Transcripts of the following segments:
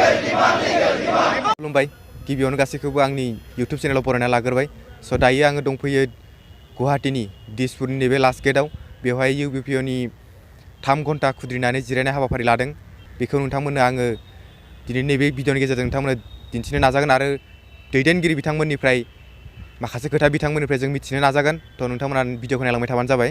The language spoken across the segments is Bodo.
खुलुमबाय गिबियावनो गासैखौबो आंनि YouTube चेनेलाव बरायना लाग्रोबाय स' दायो आङो दंफैयो गुवाहाटीनि दिसपुरनि नैबे लास्ट गेटआव बेवहाय UBPOनि 3 घन्टा खुद्रिनानै जिरायनाय हाबाफारि लादों बेखौ नोंथांमोननो आङो दिनै नैबे भिडिअनि गेजेरजों नोंथांमोननो दिन्थिनो नाजागोन आरो दैदेनगिरि बिथांमोननिफ्राय माखासे खोथा बिथांमोननिफ्राय जों मिथिनो नाजागोन थ' नोंथांमोना भिडिअखौ नायलांबाय थाबानो जाबाय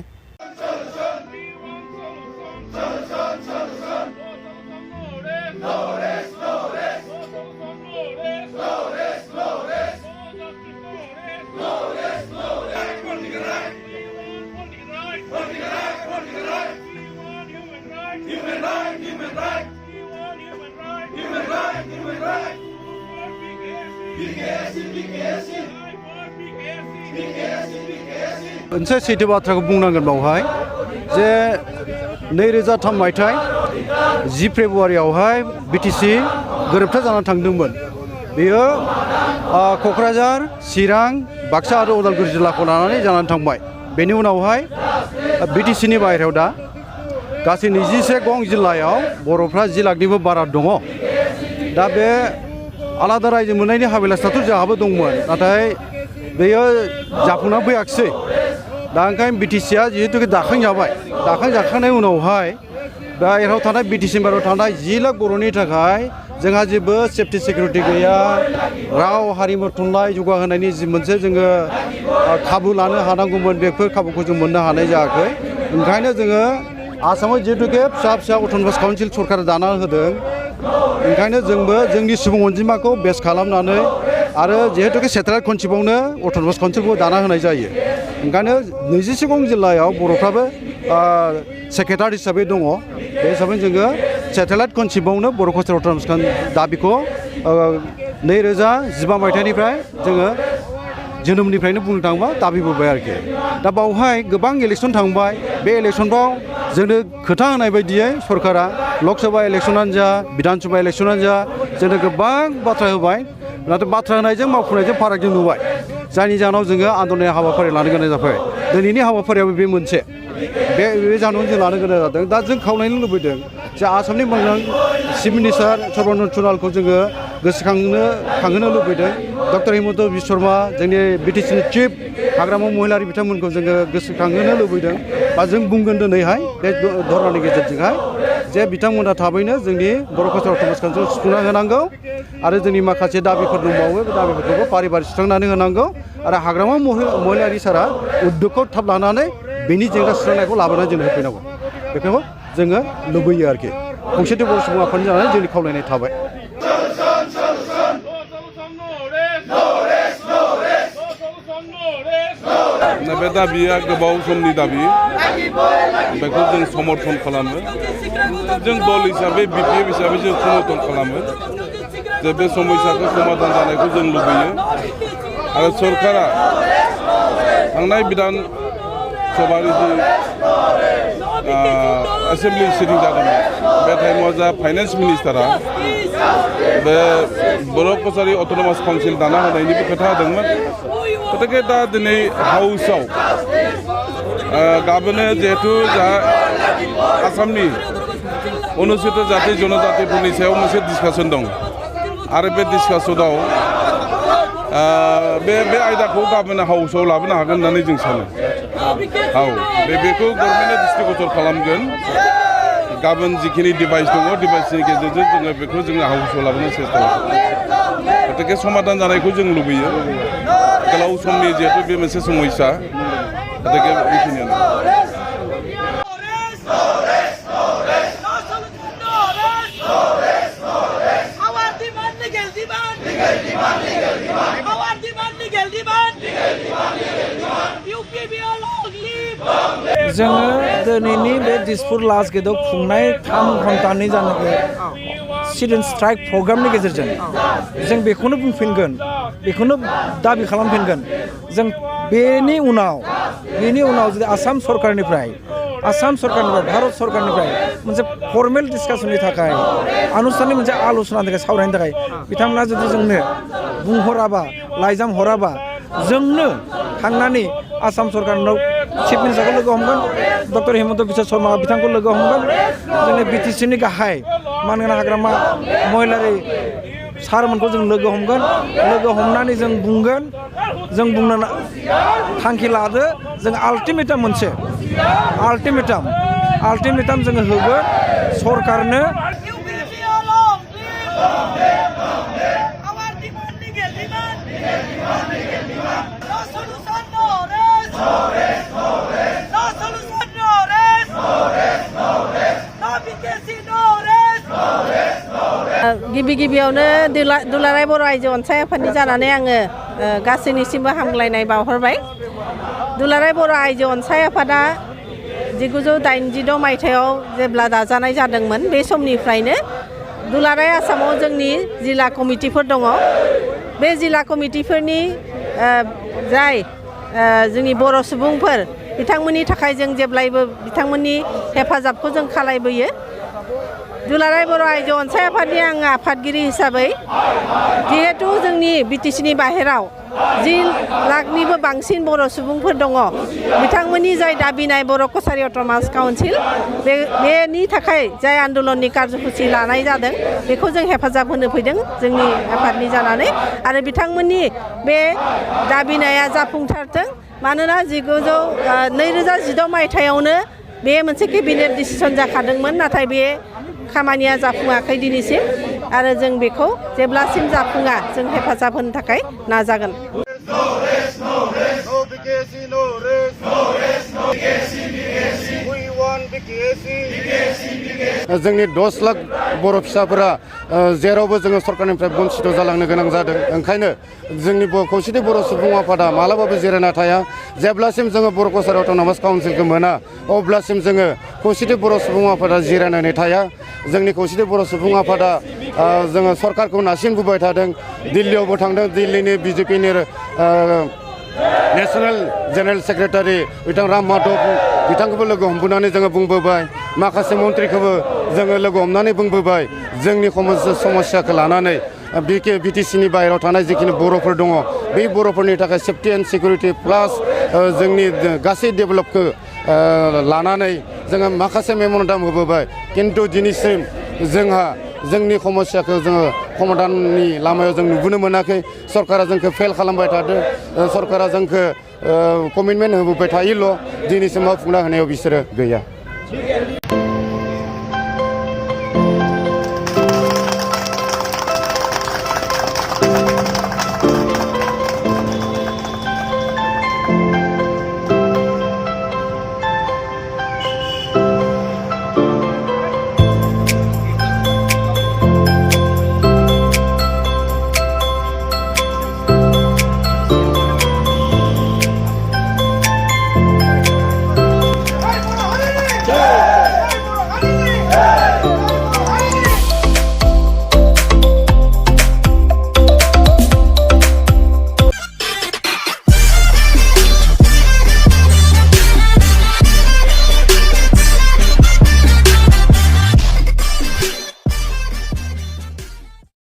मोनसे सैथो बाथ्राखौ बुंनांगोन बावहाय जे 2003 मायथाइ 10 फेब्रुवारियावहाय BTC गोरोबथा जानानै थांदोंमोन बेयो क'क्राझार चिरां बाक्सा आरो उदालगुरि जिल्लाखौ लानानै जानानै थांबाय बेनि उनावहाय BTCनि बाहेरायाव दा गासै 21 गं जिल्लायाव बर'फ्रा 10 लाखनिबो बारा दङ दा बे आलादा रायजो मोननायनि हाबिलासाथ' जोंहाबो दंमोन नाथाय बेयो जाफुंना फैयाखिसै दा ओंखायनो BTCआ जिहेतु दाखांजाखांनायनि उनावहाय बाहेरायाव थानाय BTCनि बाहेरायाव थानाय 10 लाख बर'नि थाखाय जोंहा जेबो सेफ्टि सिकिउरिटि गैया राव हारिमु थुनलाइ जौगाहोनायनि जि मोनसे जोङो खाबु लानो हानांगौमोन बेफोर खाबुखौ जों मोननो हानाय जायाखै ओंखायनो जोङो आसामाव जिहेतुके फिसा अट'नमास काउन्सिल सरकारा दाना होदों ओंखायनो जोंबो जोंनि सुबुं अनजिमाखौ बेस खालामनानै आरो जिहेतुके सेटेलाइट कनसेप्टआवनो अट'नमास काउन्सिलखौ दाना होनाय जायो ओंखायनो 21 गं जिल्लायाव बर'फ्राबो सेक्रेटारि हिसाबै दङ बे हिसाबै जोङो सेटेलाइट कनसेप्टआवनो बर' कालचार अट'नमास दाबिखौ 2015 मायथाइनिफ्राय जोङो जोनोमनिफ्रायनो बुंनो थाङोबा दाबिबोबाय आरोखि दा बावहाय गोबां इलेक्सन थांबाय बे इलेक्सनफ्राव जोंनो खोथा होनाय बायदियै सरकारा लकसभा इलेक्सनानो जा बिधान सभा इलेक्सनानो जा जोंनो गोबां बाथ्रा होबाय नाथाय बाथ्रा होनायजों मावफुंनायजों फाराग जों नुबाय जायनि जाहोनाव जोङो आन्दलननि हाबाफारि लानो गोनां जाबाय दिनैनि हाबाफारियाबो बे मोनसे बे जाहोनाव जों लानो गोनां जादों दा जों खावलायनो लुबैदों जे आसामनि मोजां चिफ मिनिस्टार सर्बानन्द सन'वालखौ जोङो गोसोखांहोनो लुबैदों डक्टर हिमन्त बिश्व शर्मा जोंनि BTCनि चिफ हाग्रामा महिलारि बिथांमोनखौ जोङो गोसोखांहोनो लुबैदों बा जों बुंगोन दिनैहाय बे धरनानि गेजेरजोंहाय जे बिथांमोना थाबैनो जोंनि बर' कालचार अट'नमास काउन्सिलखौ सुफुंना होनांगौ आरो जोंनि माखासे दाबिफोर दंबावो बे दाबिफोरखौबो फारि फारि सुस्रांनानै होनांगौ आरो हाग्रामा महिलारि सारा उद्यगखौ थाब लानानै बेनि जेंना सुस्रांनायखौ लाबोनानै जोंनो होफैनांगौ बेखौ जोङो लुबैयो आरोखि खौसेथि बर' सुबुं आफादनि जानानै जोंनि खावलायनाय थाबाय बे दाबिया गोबाव समनि दाबि बेखौ जों समर्थन खालामो जों दल हिसाबै BPF हिसाबै जों समर्थन खालामो जे बे समस्याखौ समाधान जानायखौ जों लुबैयो आरो सरकारा थांनाय बिधान सभानि जि एसेम्बलि सिटिं जादोंमोन बे टाइमाव जा फाइनेन्स मिनिस्टारा बे बर' कचारि अट'नमास काउन्सिल दाना होनायनिबो खोथा होदोंमोन गतिके दा दिनै हाउसआव गाबोनो जिहेतु जा आसामनि अनुसूचित जाति जनजातिफोरनि सायाव मोनसे डिसकासन दं आरो बे डिसकासनाव बे आयदाखौ गाबोनो हाउसआव लाबोनो हागोन होननानै जों सानो बेखौ गभर्नमेन्टआ दृष्टिगोचर खालामगोन गाबोन जिखिनि डिभाइस दङ डिभाइसनि गेजेरजों जोङो बेखौ जोङो हाउसआव लाबोनो सेस्था खालामगोन गतिके समाधान जानायखौ जों लुबैयो गोलाव समनि जिहेतु बे मोनसे समस्या गतिके बेखिनियानो जोङो दिनैनि बे दिसपुर लास्ट गेटआव खुंनाय 3 घन्टानि जानाखि स्टुडेन्ट स्ट्राइक प्रग्रामनि गेजेरजों जों बेखौनो बुंफिनगोन बेखौनो दाबि खालामफिनगोन जों बेनि उनाव जुदि आसाम सरकारनिफ्राय भारत सरकारनिफ्राय मोनसे फर्मेल डिसकासननि थाखाय आनुষ্ঠাनिक मोनसे आल'सनानि थाखाय सावरायनो थाखाय बिथांमोना जुदि जोंनो बुंहराबा लाइजाम हराबा जोंनो थांनानै आसाम सरकारनाव चिफ मिनिस्टारखौ लोगो हमगोन डक्टर हिमन्त बिश्व शर्मा बिथांखौ लोगो हमगोन जोंनि BTCनि गाहाय मानगोनां हाग्रामा महिलारि सारमोनखौ जों लोगो हमगोन लोगो हमनानै जों बुंगोन जों बुंनो थांखि लादो जों आल्टिमेटाम मोनसे आल्टिमेटाम जोङो होगोन सरकारनो गिबियावनो दुलाराय बर' आइजो अनसाय आफादनि जानानै आङो गासैनिसिमबो हामग्लायनाय बावहरबाय। दुलाराय बर' आइजो अनसाय आफादा 1986 मायथाइयाव जेब्ला दाजानाय जादोंमोन बे समनिफ्रायनो दुलाराय आसामाव जोंनि जिल्ला कमिटिफोर दङ। बे जिल्ला कमिटिफोरनि जाय जोंनि बर' सुबुंफोर बिथांमोननि थाखाय जों जेब्लायबो बिथांमोननि हेफाजाबखौ जों खालायबोयो। दुलाराय बर' आइजो अनसाय आफादनि आं आफादगिरि हिसाबै जिहेतु जोंनि बिटिसिनि बाहेराव 10 लाखनिबो बांसिन बर' सुबुंफोर दङ बिथांमोननि जाय दाबिनाय बर' कसारि अट'नमास काउन्सिल बेनि थाखाय जाय आन्दलननि कार्यसुचि लानाय जादों बेखौ जों हेफाजाब होनो फैदों जोंनि आफादनि जानानै आरो बिथांमोननि बे दाबिनाया जाफुंसारथों मानोना 2016 मायथाइयावनो बे मोनसे केबिनेट डिसिसन जाखादोंमोन नाथाय बे खामानिया जाफुङाखै दिनैसिम आरो जों बेखौ जेब्लासिम जाफुङा जों हेफाजाब होनो थाखाय नाजागोन। जोंनि 10 लाख बर' फिसाफोरा जेरावबो जोङो सरकारनिफ्राय बन्सित जालांनो गोनां जादों ओंखायनो जोंनि खौसेथि बर' सुबुं आफादा मालाबाबो जिरायना थाया जेब्लासिम जोङो बर' कसारि अट'नमास काउन्सिलखौ मोना अब्लासिम जोङो खौसेथि बर' सुबुं आफादा जिरायनानै थाया जोंनि खौसेथि बर' सुबुं आफादा जोङो सरकारखौ नारसिनबोबाय थादों दिल्लीयावबो थांदों दिल्लीनि बिजेपिनि नेशनेल जेनेरेल सेक्रेटारि बिथां राम माधव बिथांखौबो लोगो हमबोनानै जोङो बुंबोबाय माखासे मन्थ्रिखौबो जोङो लोगो हमनानै बुंबोबाय जोंनि समस्याखौ लानानै बिटिसिनि बाहेरायाव थानाय जिखिनि बर'फोर दङ बे बर'फोरनि थाखाय सेफटि एन्ड सिकिउरिटि प्लास जोंनि गासै डेभेलपखौ लानानै जोङो माखासे मेम'रेन्डाम होबोबाय खिन्थु दिनैसिम जोंहा जोंनि समस्याखौ जोङो समाधाननि लामायाव जों नुबोनो मोनाखै सरकारा जोंखौ फेल खालामबाय थादों सरकारा जोंखौ कमिटमेन्ट होबोबाय थायोल' दिनैसिम मावफुंना होनायाव बिसोरो गैया।